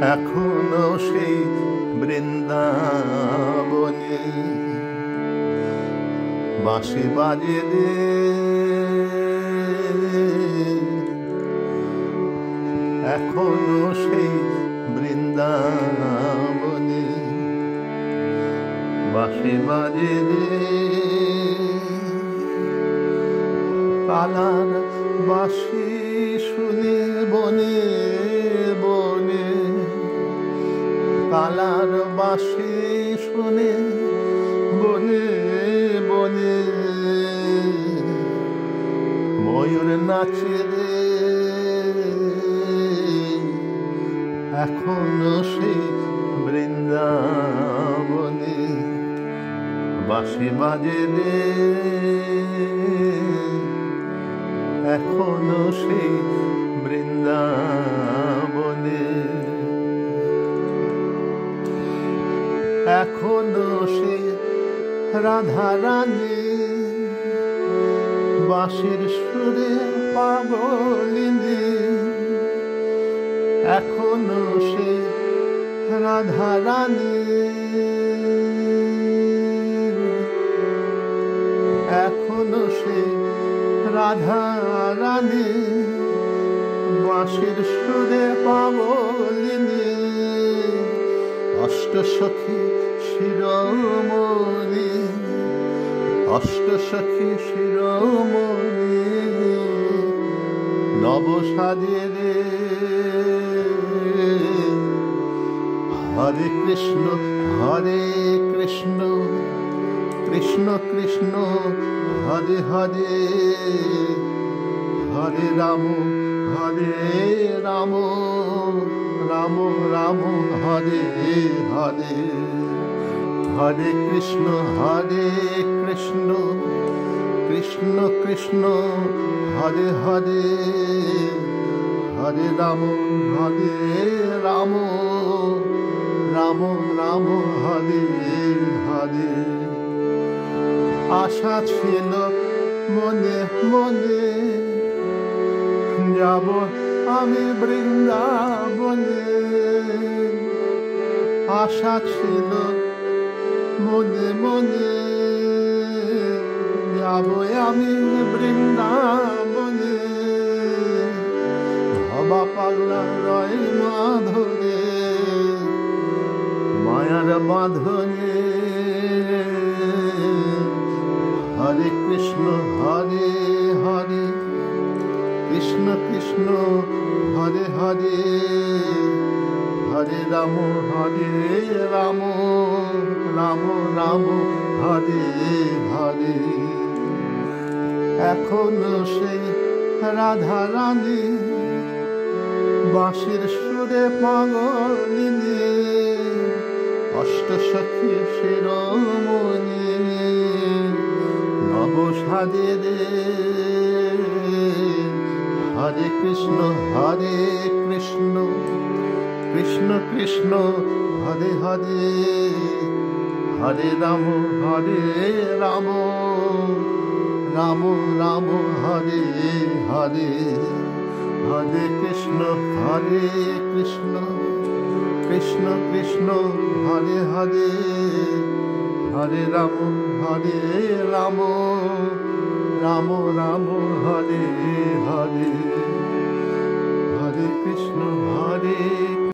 এখনো সেই বৃন্দাবনে বাঁশি বাজে রে, এখনো সেই বৃন্দাবনে বাঁশি বাজে রে। কালার বাঁশি শুনে বনে বনে, কালার বাঁশি শুনে বনে বনে ময়ূর নাচে রে, এখনো সেই বৃন্দাবনে বাঁশি বাজে রে, এখনো সেই বৃন্দাবনে, এখনো সেই রাধা রানী বাঁশির সুরে পাগলিনী, এখনো সেই রাধা রানী, এখনো সেই রাধা রানী বাঁশির সুরে পাগলিনী। অষ্টসখী শিরোমণি, অষ্টসখী শিরোমণি নবসাজে রে। হরে কৃষ্ণ হরে কৃষ্ণ, কৃষ্ণ কৃষ্ণ হরে হরে, হরে রাম হরে রাম, রাম রাম হরে হরে। হরে কৃষ্ণ কৃষ্ণ কৃষ্ণ হরে হরে, হরে রাম রাম, রাম রাম হরে হরে। আশা ছিল মনে মনে যাব আমি বৃন্দাবনে, আশা ছিল মনে মনে যাব আমি বৃন্দাবনে। ভবা পাগলা রয় মাধবে মায়ার বাঁধনে। হরে কৃষ্ণ হরে হরে, কৃষ্ণ কৃষ্ণ হরে হরে, হরে রাম রাম, রাম রাম হরে হরে। এখনো সেই রাধা রানী বাঁশির সুরে পাগলিনী, অষ্টসখী শিরোমণি নবসাজে রে। হরে কৃষ্ণ কৃষ্ণ কৃষ্ণ হরে হরে, হরে রাম রাম, রাম রাম হরে হরে। হরে কৃষ্ণ কৃষ্ণ কৃষ্ণ হরে হরে, হরে রাম রাম, রাম রাম হরে হরে।